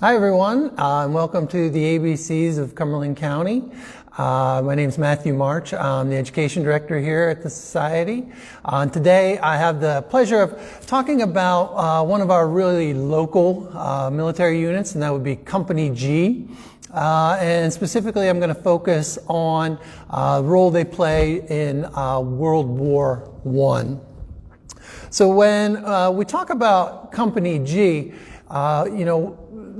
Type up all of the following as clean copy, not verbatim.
Hi everyone, and welcome to the ABCs of Cumberland County. My name is Matthew March. I'm the Education Director here at the Society. Today I have the pleasure of talking about one of our really local military units, and that would be Company G. And specifically I'm going to focus on the role they play in World War I. So when we talk about Company G,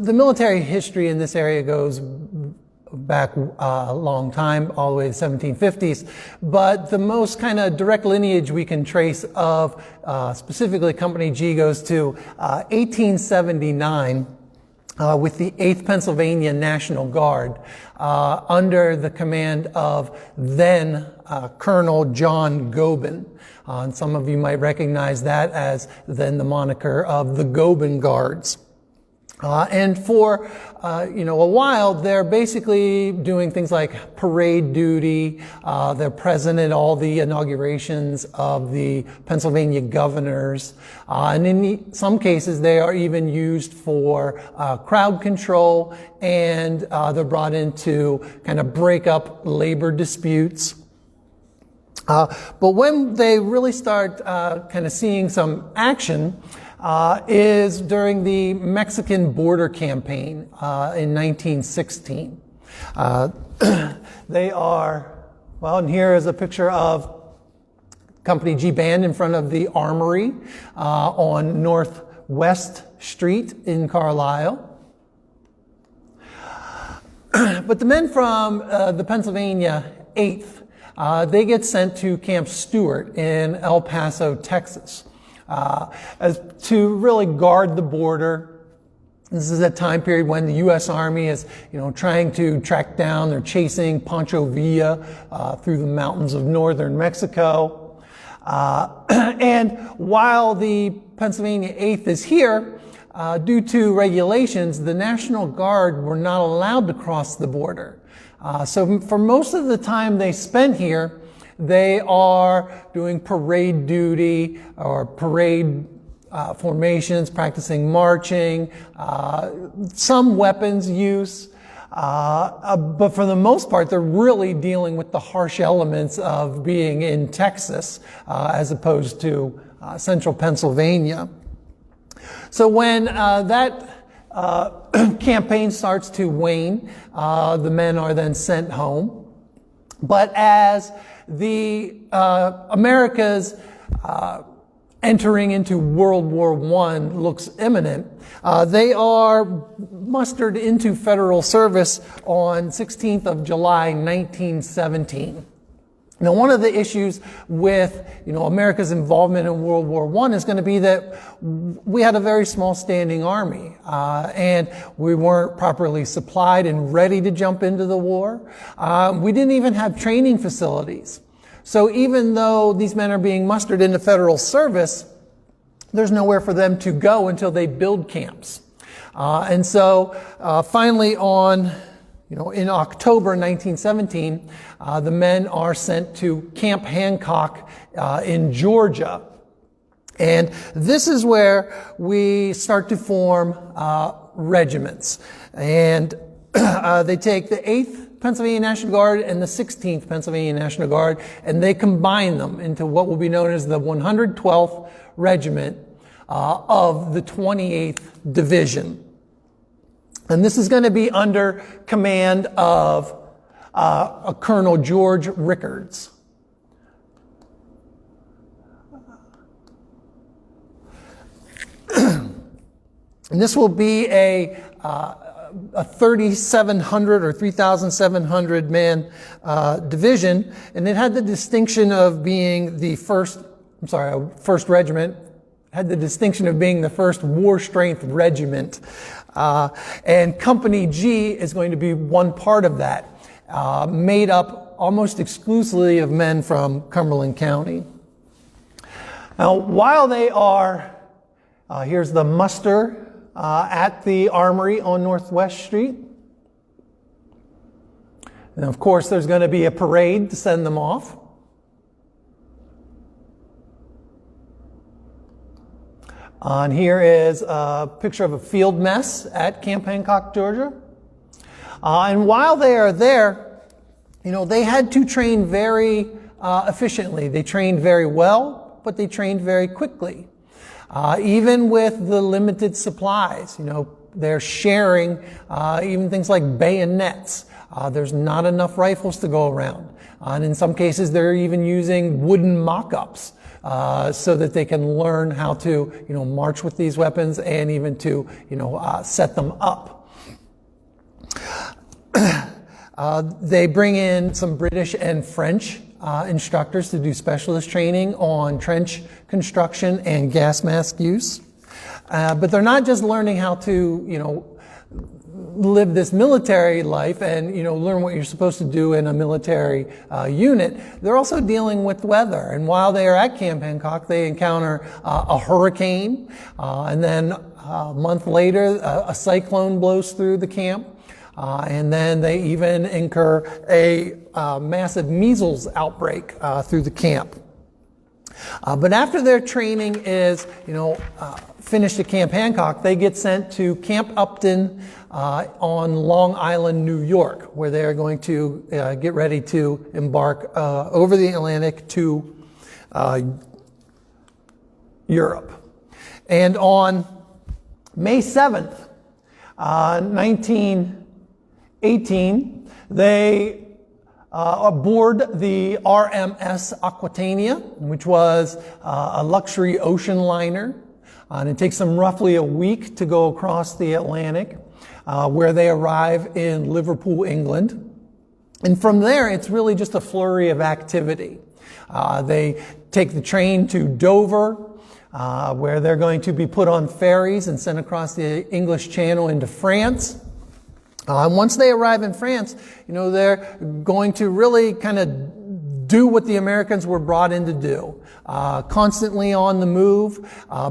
the military history in this area goes back a long time, all the way to the 1750s, but the most kind of direct lineage we can trace of specifically Company G goes to 1879 with the 8th Pennsylvania National Guard under the command of then Colonel John Gobin. And some of you might recognize that as then the moniker of the Gobin Guards. And for, a while, they're basically doing things like parade duty. They're present at all the inaugurations of the Pennsylvania governors. And in some cases, they are even used for crowd control, and they're brought in to kind of break up labor disputes. But when they really start kind of seeing some action, is during the Mexican border campaign in 1916. They are, and here is a picture of Company G Band in front of the Armory on Northwest Street in Carlisle. But the men from the Pennsylvania 8th, they get sent to Camp Stewart in El Paso, Texas. As to really guard the border. This is a time period when the U.S. Army is, trying to track down, they're chasing Pancho Villa through the mountains of northern Mexico. And while the Pennsylvania 8th is here, due to regulations, the National Guard were not allowed to cross the border. So for most of the time they spent here, they are doing parade duty or parade formations, practicing marching, some weapons use. But for the most part, they're really dealing with the harsh elements of being in Texas as opposed to central Pennsylvania. So when that campaign starts to wane, the men are then sent home. But as the America's entering into World War I looks imminent, they are mustered into federal service on 16th of July, 1917. Now, one of the issues with, America's involvement in World War I is going to be that we had a very small standing army, and we weren't properly supplied and ready to jump into the war. We didn't even have training facilities. So even though these men are being mustered into federal service, there's nowhere for them to go until they build camps. And so finally in October 1917, the men are sent to Camp Hancock in Georgia. And this is where we start to form regiments. And they take the 8th Pennsylvania National Guard and the 16th Pennsylvania National Guard, and they combine them into what will be known as the 112th Regiment of the 28th Division. And this is going to be under command of a Colonel George Rickards. And this will be a 3,700 or 3,700 man division, and it had the distinction of being the first regiment, had the distinction of being the first war strength regiment. And Company G is going to be one part of that, made up almost exclusively of men from Cumberland County. Now, while they are, here's the muster at the Armory on Northwest Street. And of course, there's going to be a parade to send them off. And here is a picture of a field mess at Camp Hancock, Georgia. And while they are there, they had to train very efficiently. They trained very well, but they trained very quickly. Even with the limited supplies, they're sharing even things like bayonets. There's not enough rifles to go around. And in some cases, they're even using wooden mock-ups so that they can learn how to, march with these weapons and even to, set them up. They bring in some British and French instructors to do specialist training on trench construction and gas mask use. But they're not just learning how to, live this military life and, learn what you're supposed to do in a military unit. They're also dealing with weather. And while they are at Camp Hancock, they encounter a hurricane. And then a month later, a cyclone blows through the camp. And then they even incur a massive measles outbreak through the camp. But after their training is, finished at Camp Hancock, they get sent to Camp Upton on Long Island, New York, where they are going to get ready to embark over the Atlantic to Europe. And on May 7th, 1918, they aboard the RMS Aquitania, which was a luxury ocean liner. And it takes them roughly a week to go across the Atlantic, where they arrive in Liverpool, England. And from there, it's really just a flurry of activity. They take the train to Dover, where they're going to be put on ferries and sent across the English Channel into France. Once they arrive in France, they're going to really kind of do what the Americans were brought in to do. Constantly on the move,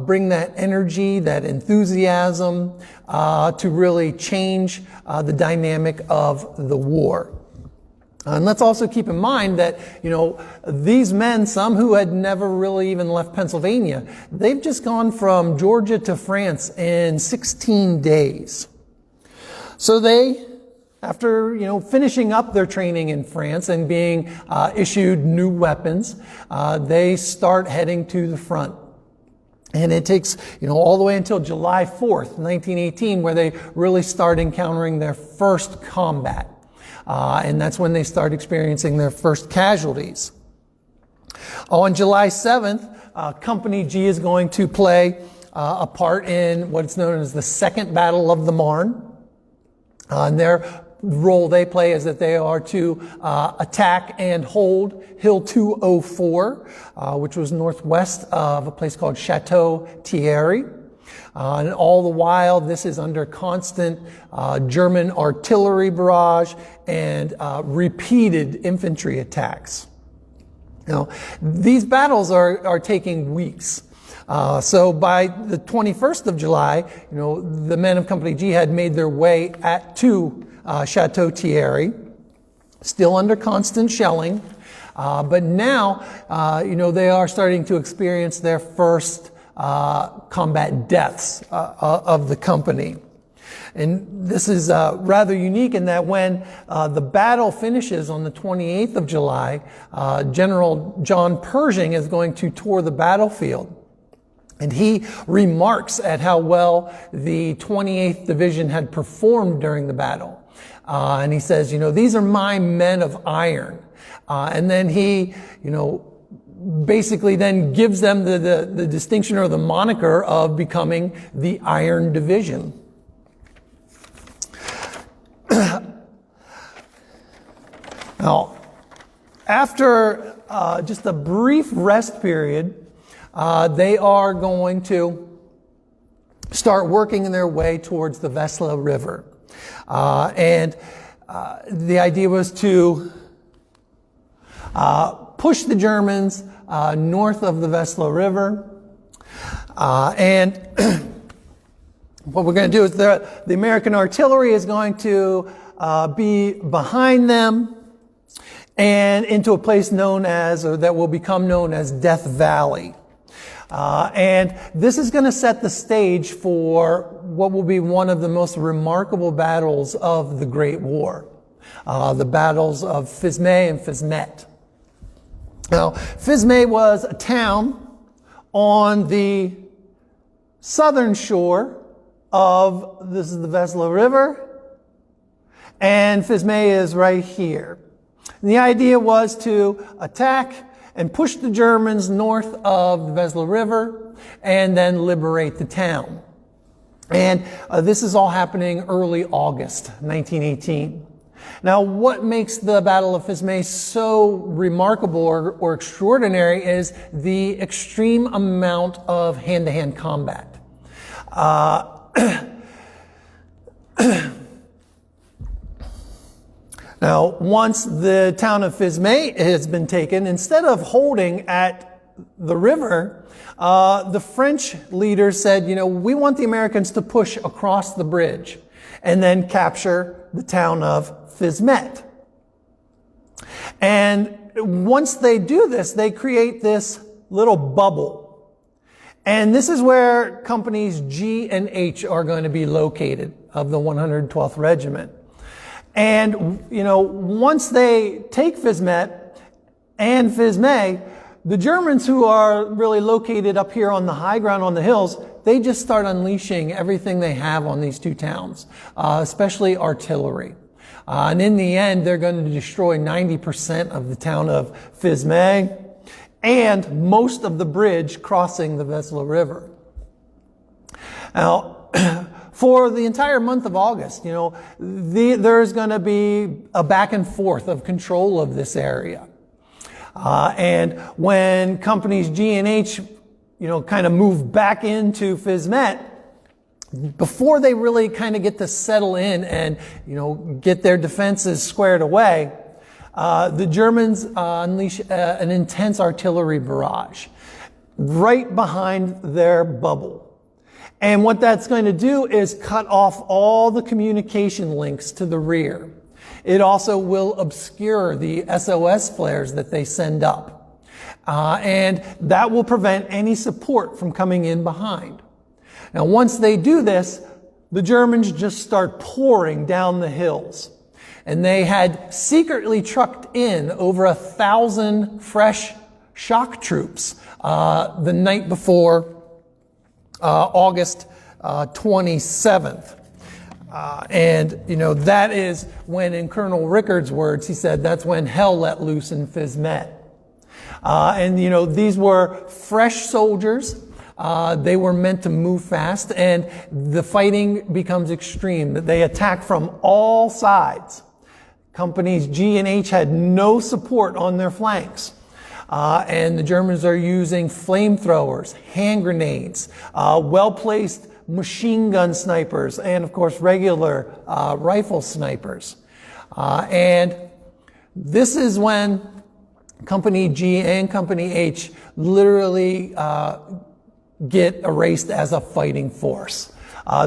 bring that energy, that enthusiasm, to really change the dynamic of the war. And let's also keep in mind that, these men, some who had never really even left Pennsylvania, they've just gone from Georgia to France in 16 days. So they, after, finishing up their training in France and being issued new weapons, they start heading to the front. And it takes, all the way until July 4th, 1918, where they really start encountering their first combat. And that's when they start experiencing their first casualties. On July 7th, Company G is going to play a part in what's known as the Second Battle of the Marne. And their role they play is that they are to attack and hold Hill 204, which was northwest of a place called Chateau Thierry. And all the while, this is under constant German artillery barrage and repeated infantry attacks. These battles are taking weeks. So by the 21st of July, the men of Company G had made their way to Chateau Thierry, still under constant shelling. But now, they are starting to experience their first combat deaths of the company. And this is rather unique in that when the battle finishes on the 28th of July, General John Pershing is going to tour the battlefield. And he remarks at how well the 28th Division had performed during the battle. And he says, these are my men of iron. And then he, basically then gives them the distinction or the moniker of becoming the Iron Division. Now, after just a brief rest period, they are going to start working their way towards the Vesla River. And the idea was to push the Germans north of the Vesla River. And what we're going to do is the American artillery is going to be behind them and into a place known as, or that will become known as Death Valley. And this is going to set the stage for what will be one of the most remarkable battles of the Great War, the battles of Fismes and Fismet. Now, Fismes was a town on the southern shore of, this is the Vesla River, and Fismes is right here. And the idea was to attack and push the Germans north of the Vesla River and then liberate the town. And this is all happening early August 1918. Now, what makes the Battle of Fismes so remarkable or extraordinary is the extreme amount of hand-to-hand combat. Now, once the town of Fismes has been taken, instead of holding at the river, the French leaders said, we want the Americans to push across the bridge and then capture the town of Fismet. And once they do this, they create this little bubble. And this is where companies G and H are going to be located of the 112th Regiment. And, once they take Fismet and Fismes, the Germans who are really located up here on the high ground on the hills, they just start unleashing everything they have on these two towns, especially artillery. And in the end, they're going to destroy 90% of the town of Fismes and most of the bridge crossing the Vesla River. Now, for the entire month of August, there's going to be a back and forth of control of this area. And when companies G and H, kind of move back into Fismet, before they really kind of get to settle in and, get their defenses squared away, the Germans unleash an intense artillery barrage right behind their bubble. And what that's going to do is cut off all the communication links to the rear. It also will obscure the SOS flares that they send up. And that will prevent any support from coming in behind. Now, once they do this, the Germans just start pouring down the hills. And they had secretly trucked in over 1,000 fresh shock troops the night before August 27th. And, that is when, in Colonel Rickard's words, he said, that's when hell let loose in Fismet. And, these were fresh soldiers. They were meant to move fast, and the fighting becomes extreme. They attack from all sides. Companies G and H had no support on their flanks. And the Germans are using flamethrowers, hand grenades, well-placed machine gun snipers, and of course regular rifle snipers. And this is when Company G and Company H literally get erased as a fighting force.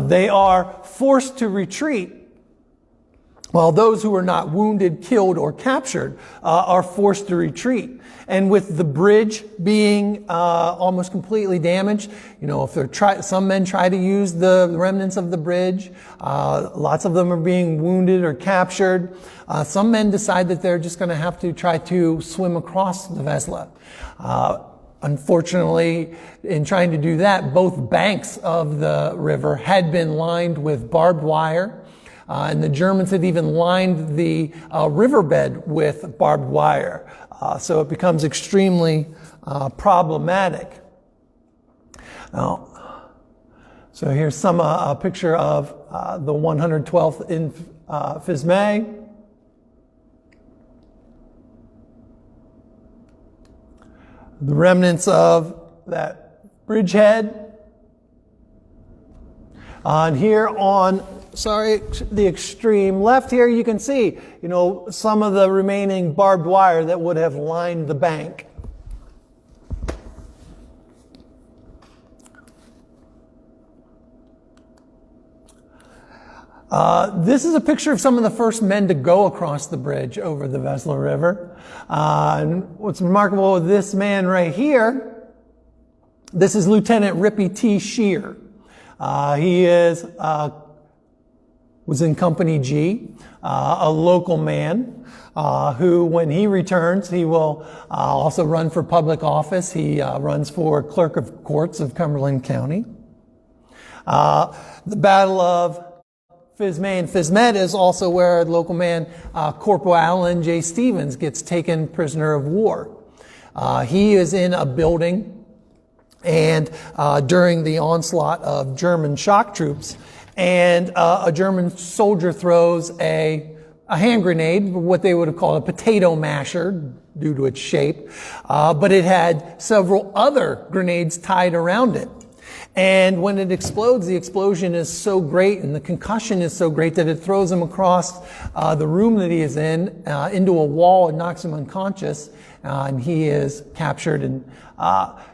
They are forced to retreat, while those who are not wounded, killed, or captured are forced to retreat. And with the bridge being almost completely damaged, if some men try to use the remnants of the bridge, lots of them are being wounded or captured. Some men decide that they're just going to have to try to swim across the Vesla. Unfortunately, in trying to do that, both banks of the river had been lined with barbed wire. And the Germans had even lined the riverbed with barbed wire. So it becomes extremely problematic. Now, so here's a picture of the 112th in Fismes. The remnants of that bridgehead. And here on the extreme left here, you can see, some of the remaining barbed wire that would have lined the bank. This is a picture of some of the first men to go across the bridge over the Vesla River. And what's remarkable with this man right here This is Lieutenant Rippy T. Shear. He was in Company G, a local man who, when he returns, he will also run for public office. He runs for Clerk of Courts of Cumberland County. The Battle of Fismay and Fismet is also where local man Corporal Alan J. Stevens gets taken prisoner of war. He is in a building, and during the onslaught of German shock troops, and a German soldier throws a hand grenade, what they would have called a potato masher due to its shape, but it had several other grenades tied around it. And when it explodes, the explosion is so great and the concussion is so great that it throws him across the room that he is in into a wall and knocks him unconscious. And he is captured and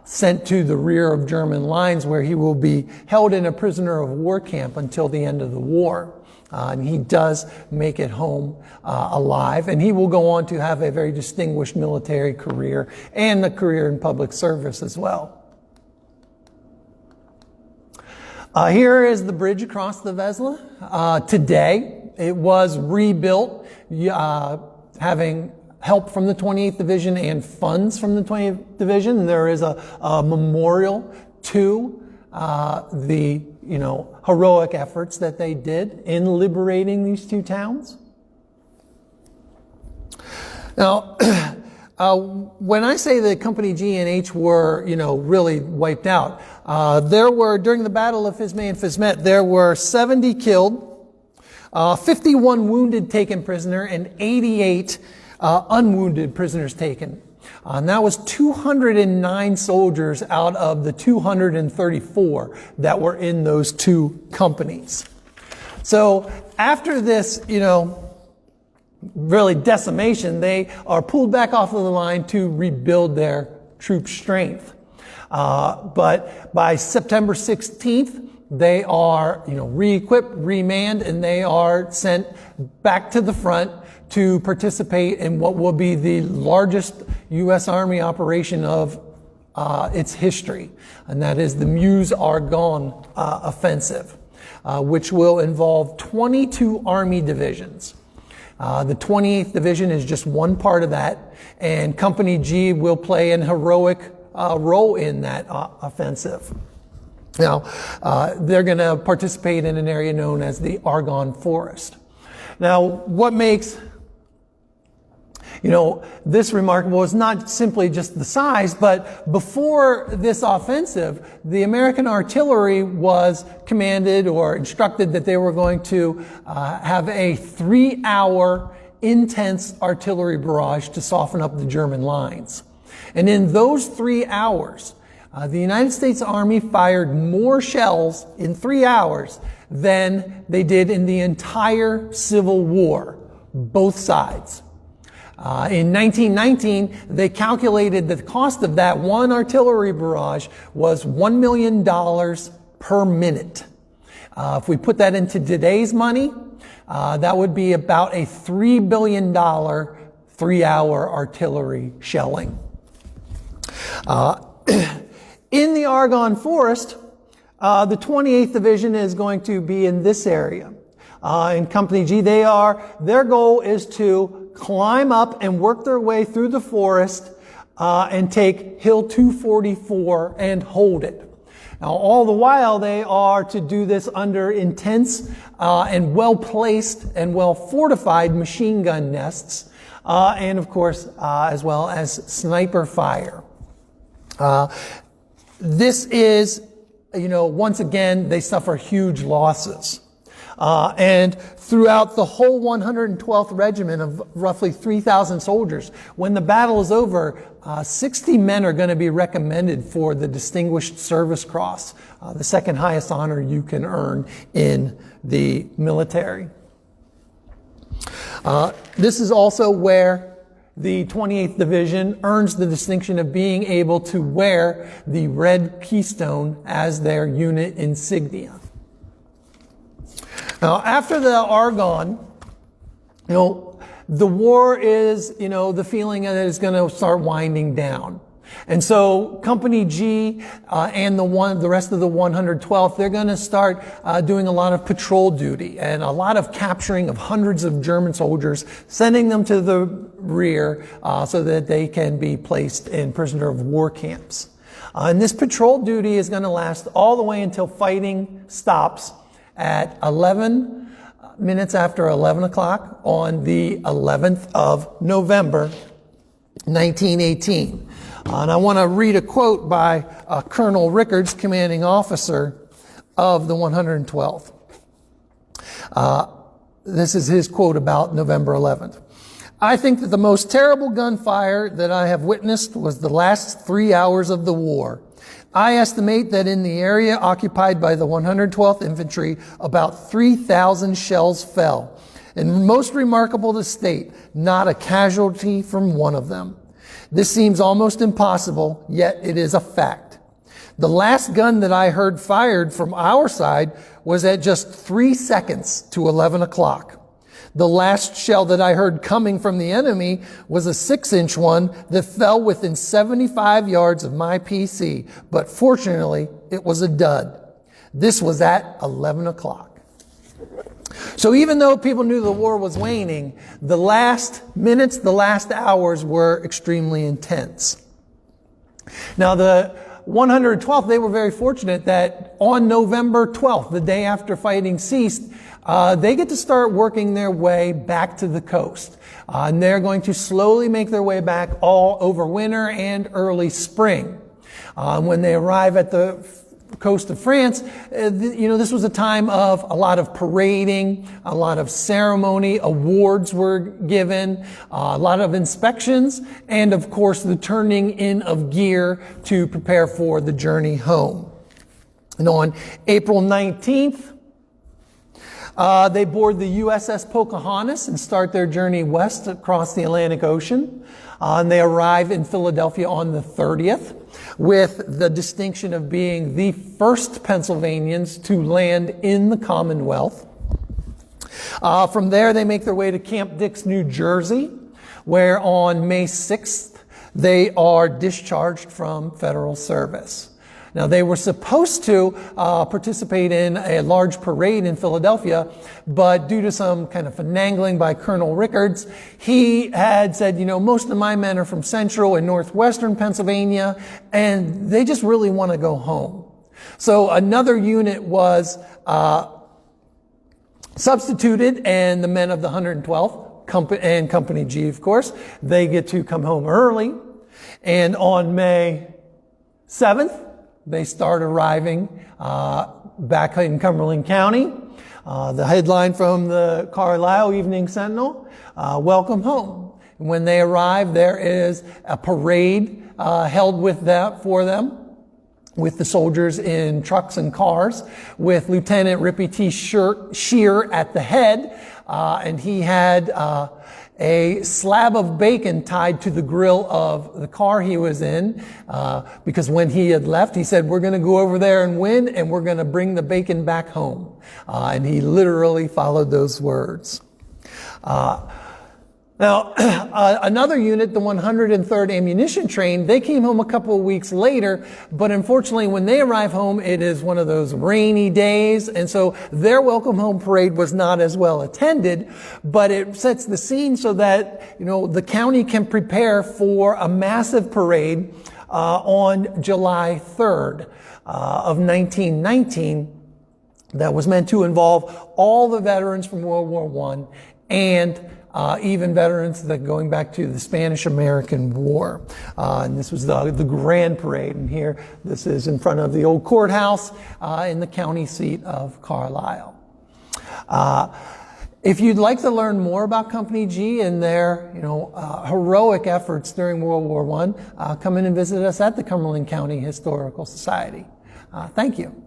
sent to the rear of German lines, where he will be held in a prisoner of war camp until the end of the war. And he does make it home alive, and he will go on to have a very distinguished military career and a career in public service as well. Here is the bridge across the Vesla. Today, it was rebuilt, having help from the 28th Division and funds from the 28th Division. There is a memorial to the heroic efforts that they did in liberating these two towns. Now, when I say that Company G and H were, really wiped out, there were, during the Battle of Fismay and Fismet, there were 70 killed, 51 wounded taken prisoner, and 88 unwounded prisoners taken. And that was 209 soldiers out of the 234 that were in those two companies. So after this, really decimation, they are pulled back off of the line to rebuild their troop strength. But by September 16th, they are, re-equipped, remanned, and they are sent back to the front to participate in what will be the largest U.S. Army operation of its history, and that is the Meuse-Argonne offensive, which will involve 22 Army divisions. The 28th Division is just one part of that, and Company G will play an heroic role in that offensive. Now, they're going to participate in an area known as the Argonne Forest. Now, what makes this remarkable is not simply just the size, but before this offensive, the American artillery was commanded or instructed that they were going to have a 3-hour intense artillery barrage to soften up the German lines. And in those 3 hours, the United States Army fired more shells in 3 hours than they did in the entire Civil War, both sides. In 1919, they calculated that the cost of that one artillery barrage was $1 million per minute. If we put that into today's money, that would be about a $3 billion 3-hour artillery shelling. In the Argonne Forest, the 28th Division is going to be in this area. In Company G, their goal is to climb up and work their way through the forest and take Hill 244 and hold it. Now, all the while, they are to do this under intense and well-placed and well-fortified machine gun nests, and of course, as well as sniper fire. This is, once again, they suffer huge losses. And throughout the whole 112th Regiment of roughly 3,000 soldiers, when the battle is over, 60 men are going to be recommended for the Distinguished Service Cross, the second highest honor you can earn in the military. This is also where the 28th Division earns the distinction of being able to wear the red keystone as their unit insignia. Now, after the Argonne, the war is, the feeling that it's going to start winding down. And so Company G and the rest of the 112th, they're going to start doing a lot of patrol duty and a lot of capturing of hundreds of German soldiers, sending them to the rear so that they can be placed in prisoner of war camps. And this patrol duty is going to last all the way until fighting stops at 11 minutes after 11 o'clock on the 11th of November, 1918. And I want to read a quote by Colonel Rickards, commanding officer of the 112th. This is his quote about November 11th. I think that the most terrible gunfire that I have witnessed was the last 3 hours of the war. I estimate that in the area occupied by the 112th Infantry, about 3,000 shells fell. And most remarkable to state, not a casualty from one of them. This seems almost impossible, yet it is a fact. The last gun that I heard fired from our side was at just 3 seconds to 11 o'clock. The last shell that I heard coming from the enemy was a 6-inch one that fell within 75 yards of my PC, but fortunately it was a dud. This was at 11 o'clock. So even though people knew the war was waning, the last minutes, the last hours were extremely intense. Now the 112th, they were very fortunate that on November 12th, the day after fighting ceased, they get to start working their way back to the coast. And they're going to slowly make their way back all over winter and early spring. When they arrive at the coast of France, this was a time of a lot of parading, a lot of ceremony, awards were given, a lot of inspections, and of course the turning in of gear to prepare for the journey home. And on April 19th, they board the USS Pocahontas and start their journey west across the Atlantic Ocean. And they arrive in Philadelphia on the 30th with the distinction of being the first Pennsylvanians to land in the Commonwealth. From there, they make their way to Camp Dix, New Jersey, where on May 6th, they are discharged from federal service. Now, they were supposed to participate in a large parade in Philadelphia, but due to some kind of finagling by Colonel Rickards, he had said, most of my men are from central and northwestern Pennsylvania, and they just really want to go home. So another unit was substituted, and the men of the 112th and Company G, of course, they get to come home early. And on May 7th, they start arriving back in Cumberland County. The headline from the Carlisle Evening Sentinel, welcome home. And when they arrive, there is a parade held for them, with the soldiers in trucks and cars, with Lieutenant Rippy T. Shear at the head, and he had a slab of bacon tied to the grill of the car he was in, because when he had left, he said, we're going to go over there and win, and we're going to bring the bacon back home. And he literally followed those words. Now, another unit, the 103rd Ammunition Train, they came home a couple of weeks later, but unfortunately when they arrive home, it is one of those rainy days, and so their welcome home parade was not as well attended, but it sets the scene so that, the county can prepare for a massive parade on July 3rd of 1919 that was meant to involve all the veterans from World War I and even veterans that going back to the Spanish-American War. And this was the grand parade. And here, this is in front of the old courthouse in the county seat of Carlisle. If you'd like to learn more about Company G and their, heroic efforts during World War I, come in and visit us at the Cumberland County Historical Society. Thank you.